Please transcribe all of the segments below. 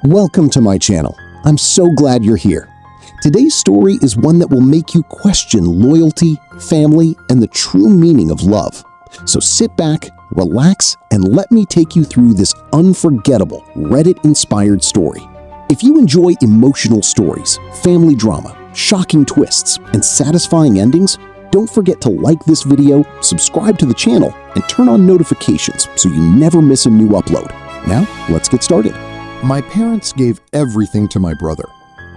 Welcome to my channel. I'm so glad you're here. Today's story is one that will make you question loyalty, family, and the true meaning of love. So sit back, relax, and let me take you through this unforgettable Reddit-inspired story. If you enjoy emotional stories, family drama, shocking twists, and satisfying endings, don't forget to like this video, subscribe to the channel, and turn on notifications so you never miss a new upload. Now, let's get started. My parents gave everything to my brother,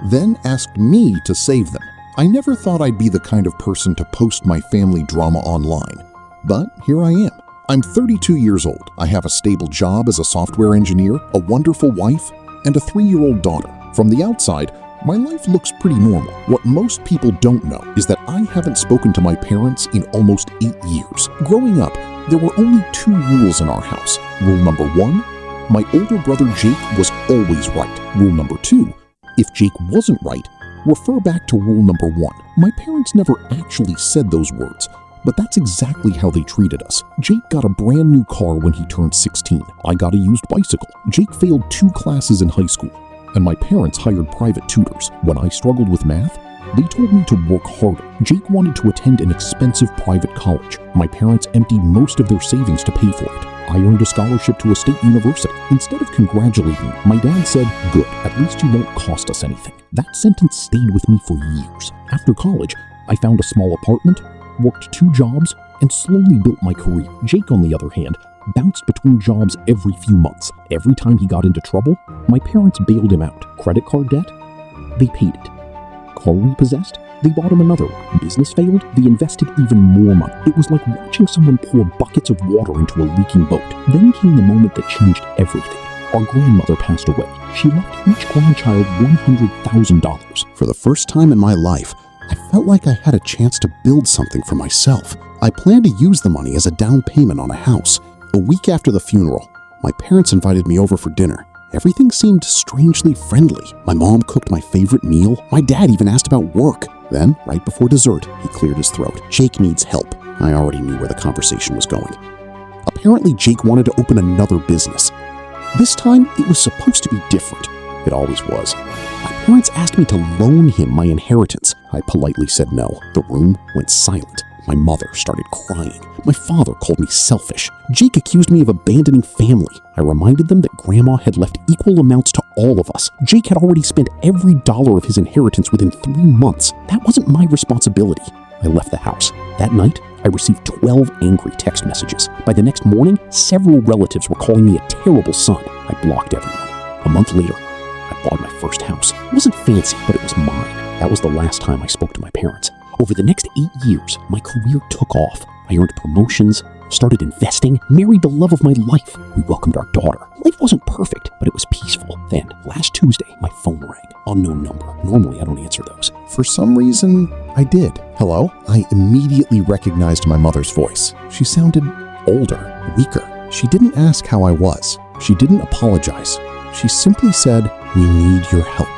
then asked me to save them. I never thought I'd be the kind of person to post my family drama online, but here I am. I'm 32 years old. I have a stable job as a software engineer, a wonderful wife, and a 3-year-old daughter. From the outside, my life looks pretty normal. What most people don't know is that I haven't spoken to my parents in almost 8 years. Growing up, there were only 2 rules in our house. Rule number 1, my older brother Jake was always right. Rule number 2, if Jake wasn't right, refer back to rule number 1. My parents never actually said those words, but that's exactly how they treated us. Jake got a brand new car when he turned 16. I got a used bicycle. Jake failed 2 classes in high school, and my parents hired private tutors. When I struggled with math, they told me to work harder. Jake wanted to attend an expensive private college. My parents emptied most of their savings to pay for it. I earned a scholarship to a state university. Instead of congratulating me, my dad said, "Good, at least you won't cost us anything." That sentence stayed with me for years. After college, I found a small apartment, worked 2 jobs, and slowly built my career. Jake, on the other hand, bounced between jobs every few months. Every time he got into trouble, my parents bailed him out. Credit card debt? They paid it. Car repossessed? They bought him another one. Business failed? They invested even more money. It was like watching someone pour buckets of water into a leaking boat. Then came the moment that changed everything. Our grandmother passed away. She left each grandchild $100,000. For the first time in my life, I felt like I had a chance to build something for myself. I planned to use the money as a down payment on a house. A week after the funeral, my parents invited me over for dinner. Everything seemed strangely friendly. My mom cooked my favorite meal. My dad even asked about work. Then, right before dessert, he cleared his throat. Jake needs help. I already knew where the conversation was going. Apparently, Jake wanted to open another business. This time, it was supposed to be different. It always was. My parents asked me to loan him my inheritance. I politely said no. The room went silent. My mother started crying. My father called me selfish. Jake accused me of abandoning family. I reminded them that Grandma had left equal amounts to all of us. Jake had already spent every dollar of his inheritance within 3 months. That wasn't my responsibility. I left the house. That night, I received 12 angry text messages. By the next morning, several relatives were calling me a terrible son. I blocked everyone. A month later, I bought my first house. It wasn't fancy, but it was mine. That was the last time I spoke to my parents. Over the next 8 years, my career took off. I earned promotions, started investing, married the love of my life. We welcomed our daughter. Life wasn't perfect, but it was peaceful. Then, last Tuesday, my phone rang. Unknown number. Normally, I don't answer those. For some reason, I did. Hello? I immediately recognized my mother's voice. She sounded older, weaker. She didn't ask how I was. She didn't apologize. She simply said, "We need your help."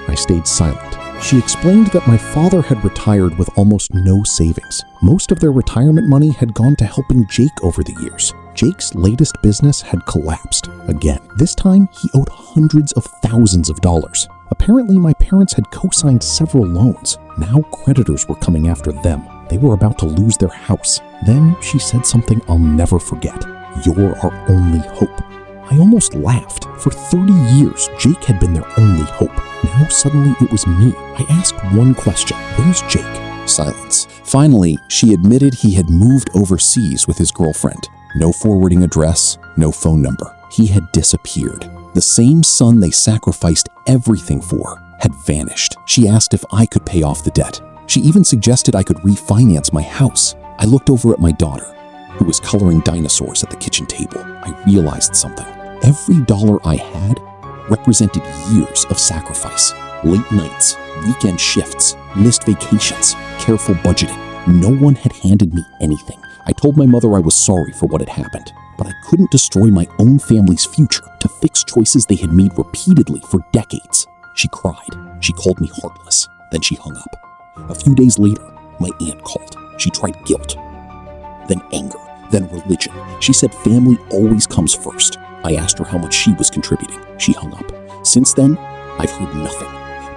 I stayed silent. She explained that my father had retired with almost no savings. Most of their retirement money had gone to helping Jake over the years. Jake's latest business had collapsed again. This time, he owed hundreds of thousands of dollars. Apparently, my parents had co-signed several loans. Now creditors were coming after them. They were about to lose their house. Then she said something I'll never forget. "You're our only hope." I almost laughed. For 30 years, Jake had been their only hope. Now suddenly it was me. I asked one question: "Where's Jake?" Silence. Finally, she admitted he had moved overseas with his girlfriend. No forwarding address, no phone number. He had disappeared. The same son they sacrificed everything for had vanished. She asked if I could pay off the debt. She even suggested I could refinance my house. I looked over at my daughter, who was coloring dinosaurs at the kitchen table. I realized something. Every dollar I had represented years of sacrifice. Late nights, weekend shifts, missed vacations, careful budgeting. No one had handed me anything. I told my mother I was sorry for what had happened, but I couldn't destroy my own family's future to fix choices they had made repeatedly for decades. She cried. She called me heartless. Then she hung up. A few days later, my aunt called. She tried guilt, then anger, then religion. She said family always comes first. I asked her how much she was contributing. She hung up. Since then, I've heard nothing.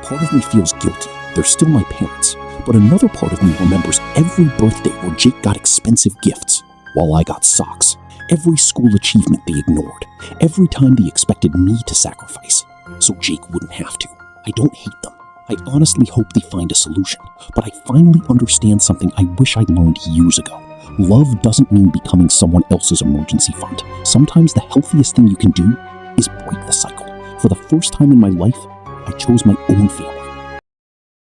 Part of me feels guilty. They're still my parents. But another part of me remembers every birthday where Jake got expensive gifts, while I got socks. Every school achievement they ignored. Every time they expected me to sacrifice, so Jake wouldn't have to. I don't hate them. I honestly hope they find a solution. But I finally understand something I wish I'd learned years ago. Love doesn't mean becoming someone else's emergency fund. Sometimes the healthiest thing you can do is break the cycle. For the first time in my life, I chose my own family.